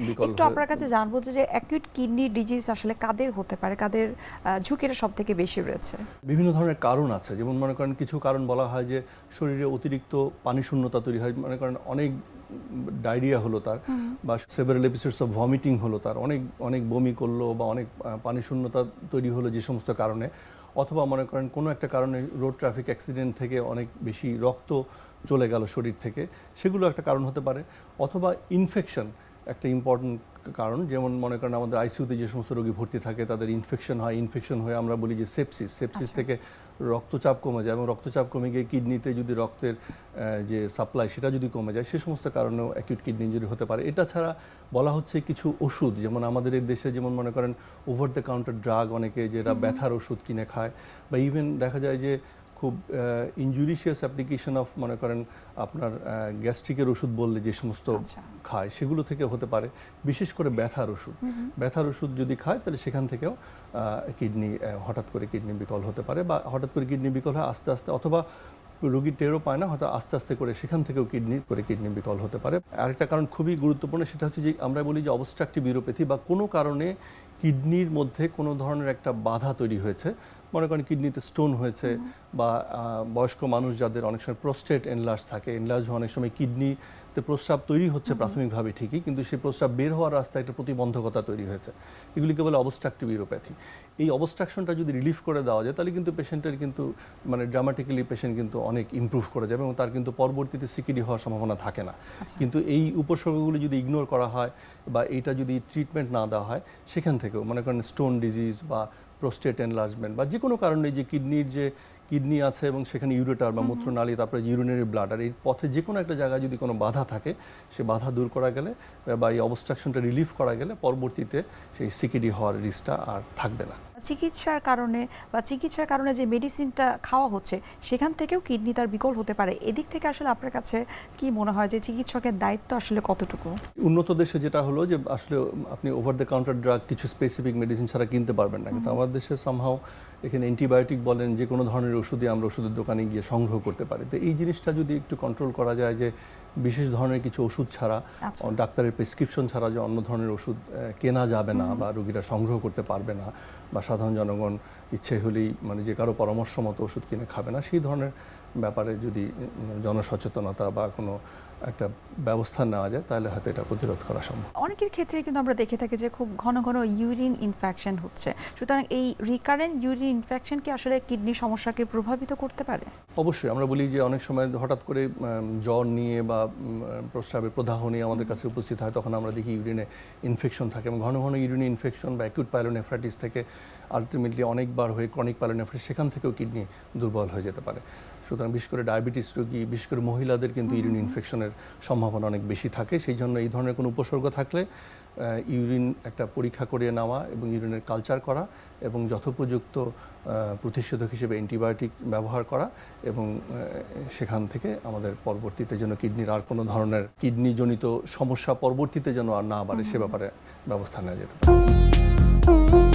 বিকল। একটু আপনার কাছে জানবো যে অ্যাকিউট কিডনি ডিজিজ আসলে কাদের হতে পারে, কাদের ঝুঁকিটা সবথেকে বেশি রয়েছে? বিভিন্ন ধরনের কারণ আছে, যেমন মনে করেন কিছু কারণ বলা হয় যে শরীরে অতিরিক্ত পানি শূন্যতা তৈরি হয়, মনে করেন অনেক ডায়রিয়া হলো তার, বা সেভারাল এপিসোডস অফ ভমিটিং হলো তার, অনেক অনেক বমি করলো বা অনেক পানি শূন্যতা তৈরি হলো যে সমস্ত কারণে, অথবা মনে করেন কোনো একটা কারণে রোড ট্রাফিক অ্যাক্সিডেন্ট থেকে অনেক বেশি রক্ত চলে গেল শরীর থেকে, সেগুলো একটা কারণ হতে পারে। অথবা ইনফেকশন একটা ইম্পর্টেন্ট কারণ, যেমন মনে করেন আমাদের আইসিইউতে যে সমস্ত রোগী ভর্তি থাকে তাদের ইনফেকশন হয়, ইনফেকশন হয়ে আমরা বলি যে সেপসিস থেকে রক্তচাপ কমে যায়, এবং রক্তচাপ কমে গিয়ে কিডনিতে যদি রক্তের যে সাপ্লাই সেটা যদি কমে যায়, সে সমস্ত কারণেও অ্যাকিউট কিডনি ইনজুরি হতে পারে। এটা ছাড়া বলা হচ্ছে কিছু ওষুধ, যেমন আমাদের এই দেশে যেমন মনে করেন ওভার দ্য কাউন্টার ড্রাগ অনেকে যেটা ব্যথার ওষুধ কিনে খায়, বা ইভেন দেখা যায় যে খুব ইনজুরিশিয়াস অ্যাপ্লিকেশন অফ মনে করেন আপনার গ্যাস্ট্রিকের ওষুধ বললে যে সমস্ত খায় সেগুলো থেকে হতে পারে। বিশেষ করে ব্যথার ওষুধ যদি খায় তাহলে সেখান থেকেও কিডনি হঠাৎ করে কিডনি বিকল হতে পারে, বা হঠাৎ করে কিডনি বিকল হয় আস্তে আস্তে, অথবা রোগী টেরও পায় না, হয়তো আস্তে আস্তে করে সেখান থেকেও কিডনি বিকল হতে পারে। আরেকটা কারণ খুবই গুরুত্বপূর্ণ, সেটা হচ্ছে যে আমরা বলি যে অবস্ট্রাকটিভ ইউরোপ্যাথি, বা কোনো কারণে কিডনির মধ্যে কোনো ধরনের একটা বাধা তৈরি হয়েছে, মনে করেন কিডনিতে স্টোন হয়েছে, বা বয়স্ক মানুষ যাদের অনেক সময় প্রোস্টেট এনলার্জ থাকে, এনলার্জ অনেক সময় কিডনিতে প্রস্রাব তৈরি হচ্ছে প্রাথমিকভাবে ঠিকই, কিন্তু সেই প্রস্রাব বের হওয়ার রাস্তায় একটা প্রতিবন্ধকতা তৈরি হয়েছে, এগুলিকে বলে অবস্ট্রাকটিভ ইউরোপ্যাথি। এই অবস্ট্রাকশনটা যদি রিলিফ করে দেওয়া যায় তাহলে কিন্তু পেশেন্টের কিন্তু মানে ড্রামাটিক্যালি পেশেন্ট কিন্তু অনেক ইমপ্রুভ করে যাবে, এবং তার কিন্তু পরবর্তীতে সিকিডি হওয়ার সম্ভাবনা থাকে না। কিন্তু এই উপসর্গগুলো যদি ইগনোর করা হয় বা এইটা যদি ট্রিটমেন্ট না দেওয়া হয়, সেখান থেকেও মনে করেন স্টোন ডিজিজ বা প্রোস্টেট এনলার্জমেন্ট বা যে কোনো কারণে যে কিডনির যে কিডনি আছে এবং সেখানে ইউরেটার বা মূত্রনালী, তারপরে ইউরিনারি ব্লাডার, এই পথে যে কোনো একটা জায়গায় যদি কোনো বাধা থাকে, সে বাধা দূর করা গেলে বা এই অবস্ট্রাকশনটা রিলিফ করা গেলে পরবর্তীতে সেই সিকিডি হওয়ার রিস্কটা আর থাকবে না। চিকিৎসার কারণে যে মেডিসিনটা খাওয়া হচ্ছে সেখান থেকেও কিডনি তার বিকল হতে পারে। এদিক থেকে আসলে আপনার কাছে কি মনে হয় যে চিকিৎসকের দায়িত্ব আসলে কতটুকু? উন্নত দেশে যেটা হলো যে আসলে আপনি ওভার দ্য কাউন্টার ড্রাগ কিছু স্পেসিফিক মেডিসিন ছাড়া কিনতে পারবেন না, কিন্তু আমাদের দেশে সামহাও এখানে অ্যান্টিবায়োটিক বলেন যে কোনো ধরনের ওষুধই আমরা ওষুধের দোকানে গিয়ে সংগ্রহ করতে পারি। তো এই জিনিসটা যদি একটু কন্ট্রোল করা যায় যে বিশেষ ধরনের কিছু ওষুধ ছাড়া, ডাক্তারের প্রেসক্রিপশন ছাড়া যে অন্য ধরনের ওষুধ কেনা যাবে না বা রোগীরা সংগ্রহ করতে পারবে না, বা সাধারণ জনগণ ইচ্ছে হলেই মানে যে কারো পরামর্শ মতো ওষুধ কিনে খাবে না, সেই ধরনের ব্যাপারে যদি জনসচেতনতা বা কোনো একটা ব্যবস্থা নেওয়া যায় তাহলে হয়তো এটা প্রতিরোধ করা সম্ভব। অনেকের ক্ষেত্রে কিন্তু আমরা দেখে থাকি যে খুব ঘন ঘন ইউরিন ইনফেকশন হচ্ছে, সুতরাং এই রিকারেন্ট ইউরিন ইনফেকশন কি আসলে কিডনি সমস্যাকে প্রভাবিত করতে পারে? অবশ্যই আমরা বলি যে অনেক সময় হঠাৎ করে জ্বর নিয়ে বা প্রস্রাবের প্রদাহ নিয়ে আমাদের কাছে উপস্থিত হয়, তখন আমরা দেখি ইউরিনে ইনফেকশন থাকে, এবং ঘন ঘন ইউরিনে ইনফেকশন বা অ্যাকিউট পাইলোনেফ্রাইটিস থেকে আলটিমেটলি অনেকবার হয়ে ক্রনিক পাইলোনেফ্রাইটিস, সেখান থেকেও কিডনি দুর্বল হয়ে যেতে পারে। সুতরাং বিশেষ করে ডায়াবেটিস রোগী, বিশেষ করে মহিলাদের কিন্তু ইউরিন ইনফেকশনের সম্ভাবনা অনেক বেশি থাকে। সেই জন্য এই ধরনের কোনো উপসর্গ থাকলে ইউরিন একটা পরীক্ষা করিয়ে নেওয়া এবং ইউরিনের কালচার করা এবং যথোপযুক্ত প্রতিষেধক হিসেবে অ্যান্টিবায়োটিক ব্যবহার করা, এবং সেখান থেকে আমাদের পরবর্তীতে যেন কিডনির আর কোনো ধরনের কিডনিজনিত সমস্যা পরবর্তীতে যেন আর না বাড়ে সে ব্যাপারে ব্যবস্থা নেওয়া যেতে পারে।